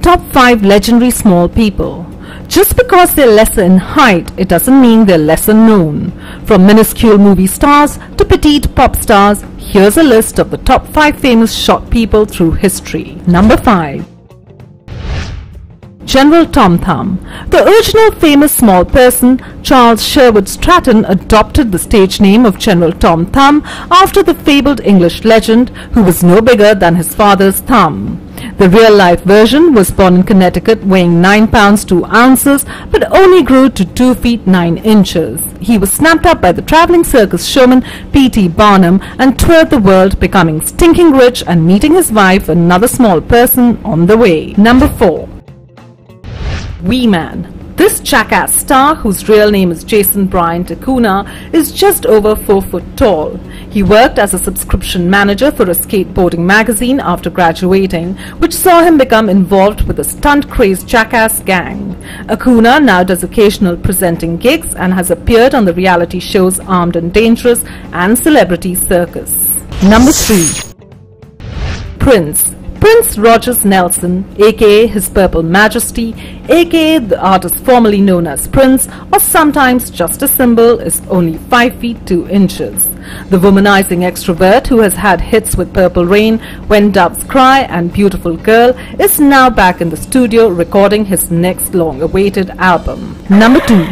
top 5 legendary small people. Just because they're lesser in height, it doesn't mean they're lesser known. From minuscule movie stars to petite pop stars, here's a list of the top 5 famous short people through history. Number 5. General Tom Thumb. The original famous small person, Charles Sherwood Stratton, adopted the stage name of General Tom Thumb after the fabled English legend who was no bigger than his father's thumb. The real-life version was born in Connecticut, weighing 9 pounds 2 ounces, but only grew to 2 feet 9 inches. He was snapped up by the traveling circus showman P.T. Barnum and toured the world, becoming stinking rich and meeting his wife, another small person, on the way. Number 4. Wee Man. This jackass star, whose real name is Jason Bryant Acuna, is just over 4 foot tall. He worked as a subscription manager for a skateboarding magazine after graduating, which saw him become involved with a stunt-crazed jackass gang. Acuna now does occasional presenting gigs and has appeared on the reality shows Armed and Dangerous and Celebrity Circus. Number 3. Prince. Prince Rogers Nelson, aka His Purple Majesty, aka the artist formerly known as Prince, or sometimes just a symbol, is only 5 feet 2 inches. The womanizing extrovert who has had hits with Purple Rain, When Doves Cry and Beautiful Girl is now back in the studio recording his next long-awaited album. Number 2.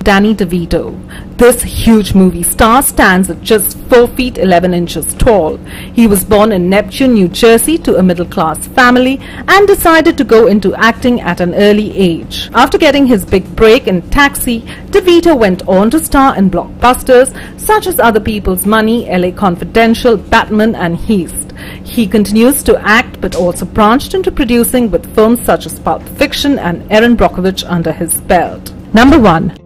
Danny DeVito. This huge movie star stands at just 4 feet 11 inches tall. He was born in Neptune, New Jersey to a middle-class family and decided to go into acting at an early age. After getting his big break in Taxi, DeVito went on to star in blockbusters such as Other People's Money, LA Confidential, Batman and Heist. He continues to act but also branched into producing with films such as Pulp Fiction and Erin Brockovich under his belt. Number 1.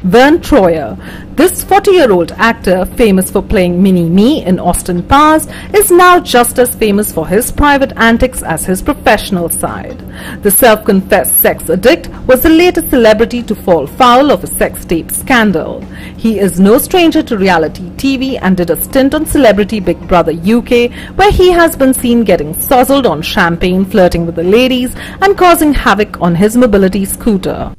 Vern Troyer. This 40-year-old actor, famous for playing Mini-Me in Austin Powers, is now just as famous for his private antics as his professional side. The self-confessed sex addict was the latest celebrity to fall foul of a sex tape scandal. He is no stranger to reality TV and did a stint on Celebrity Big Brother UK, where he has been seen getting sozzled on champagne, flirting with the ladies, and causing havoc on his mobility scooter.